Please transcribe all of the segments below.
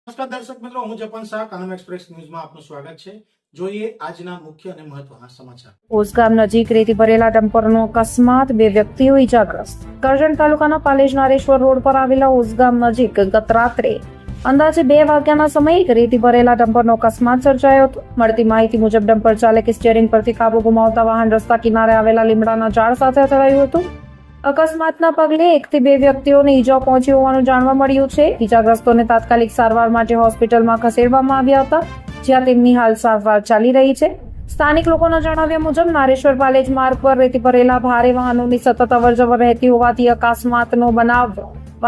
નમસ્કાર દર્શક મિત્રો, હું જપન શાહ, કાનમ એક્સપ્રેસ ન્યૂઝમાં આપનું સ્વાગત છે. જોઈએ આજના મુખ્ય અને મહત્વના સમાચાર. ઓસગામ નજીક રેતી ભરેલા ડમ્પરનો અકસ્માત, 2 વ્યક્તિઓ ઈજાગ્રસ્ત. કરજણ તાલુકાના પાલેજ નારેશ્વર રોડ પર આવેલા ઓસગામ નજીક ગત રાત્રે અંદાજે 2 વાગ્યાના સમયે એક રેતી ભરેલા ડમ્પરનો અકસ્માત સર્જાયો હતો. મળતી માહિતી મુજબ ડમ્પર ચાલકે સ્ટીયરિંગ પરથી કાબુ ગુમાવતા વાહન રસ્તા કિનારે આવેલા લીમડાના ઝાડ સાથે અથડાયું હતું. અકસ્માતના પગલે 1 થી 2 વ્યક્તિઓને ઈજા પહોંચી હોવાનું જાણવા મળ્યું છે. ઈજાગ્રસ્તોને તાત્કાલિક સારવાર માટે હોસ્પિટલમાં ખસેડવામાં આવ્યા હતા, જ્યાં તેમની હાલ સારવાર ચાલી રહી છે. સ્થાનિક લોકોના જણાવ્યા મુજબ નારેશ્વર પાલેજ માર્ગ પર રેતી ભરેલા ભારે વાહનોની સતત અવરજવર રહેતી હોવાથી અકસ્માતનો બનાવ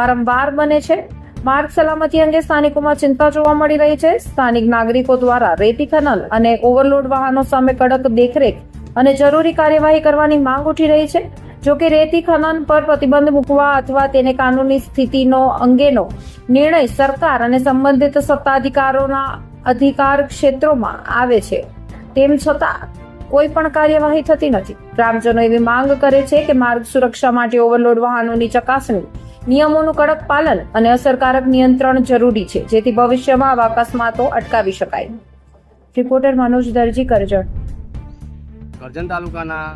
વારંવાર બને છે. માર્ગ સલામતી અંગે સ્થાનિકોમાં ચિંતા જોવા મળી રહી છે. સ્થાનિક નાગરિકો દ્વારા રેતી ખનન અને ઓવરલોડ વાહનો સામે કડક દેખરેખ અને જરૂરી કાર્યવાહી કરવાની માંગ ઉઠી રહી છે. જો કે રેતી ખનન પર પ્રતિબંધ મૂકવા અથવા તેને કાનૂની સ્થિતિનો અંગેનો નિર્ણય સરકાર અને સંબંધિત સત્તાધિકારોના અધિકાર ક્ષેત્રોમાં આવે છે. તેમ છતાં કોઈ પણ કાર્યવાહી થતી નથી. ગ્રામજનો એવી માંગ કરે છે કે માર્ગ સુરક્ષા માટે ઓવરલોડ વાહનોની ચકાસણી, નિયમોનું કડક પાલન અને અસરકારક નિયંત્રણ જરૂરી છે, જેથી ભવિષ્યમાં આવા અકસ્માતો અટકાવી શકાય. રિપોર્ટર મનોજ દરજી, કરજણ. કરજણ તાલુકાના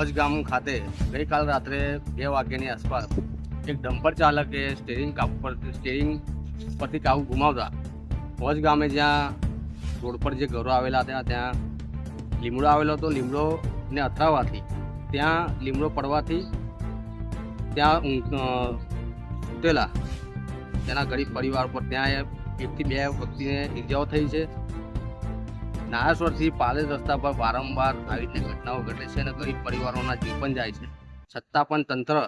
ઓસગામ ખાતે ગઈકાલ રાત્રે 2 વાગ્યાની આસપાસ એક ડમ્પર ચાલકે સ્ટીયરિંગ પરથી કાબુ ગુમાવતા ઓસગામે જ્યાં રોડ પર જે ઘરો આવેલા હતા ત્યાં લીમડો આવેલો હતો. લીમડોને અથડાવવાથી ત્યાં લીમડો પડવાથી ત્યાં સૂતેલા તેના ગરીબ પરિવાર પર ત્યાં 1 થી 2 વ્યક્તિને ઈજાઓ થઈ છે. નારેશ્વરથી પાલેજ રસ્તા પર વારંવાર આવી ઘટનાઓ ઘટે છે અને ગરીબ પરિવારોના જીવ પણ જાય છે. છતાં પણ તંત્ર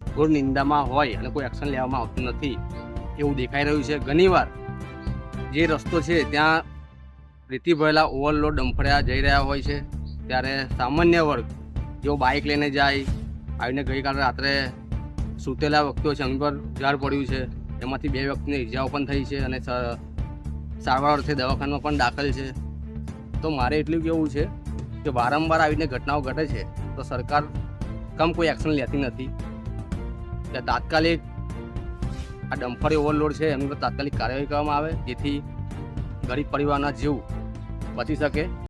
ઘોર નિંદામાં હોય અને કોઈ એક્શન લેવામાં આવતું નથી એવું દેખાઈ રહ્યું છે. ઘણીવાર જે રસ્તો છે ત્યાં રેતી ભરેલા ઓવરલોડ ડમ્પર્યા જઈ રહ્યા હોય છે, ત્યારે સામાન્ય વર્ગ જેઓ બાઇક લઈને જાય આવીને ગઈકાલે રાત્રે સૂતેલા વ્યક્તિઓ છે, એમની પર ઝાડ પડ્યું છે, એમાંથી 2 વ્યક્તિને ઈજાઓ પણ થઈ છે અને સારવાર અર્થે દવાખાનામાં પણ દાખલ છે. તો મારે એટલું કહેવું છે કે વારંવાર આવીને ઘટનાઓ ઘટે છે તો સરકાર કોઈ એક્શન લેતી નથી. કે તાત્કાલિક આ ડમ્પર ઓવરલોડ છે એમની પર તાત્કાલિક કાર્યવાહી કરવામાં આવે, જેથી ગરીબ પરિવારના જીવ બચી શકે.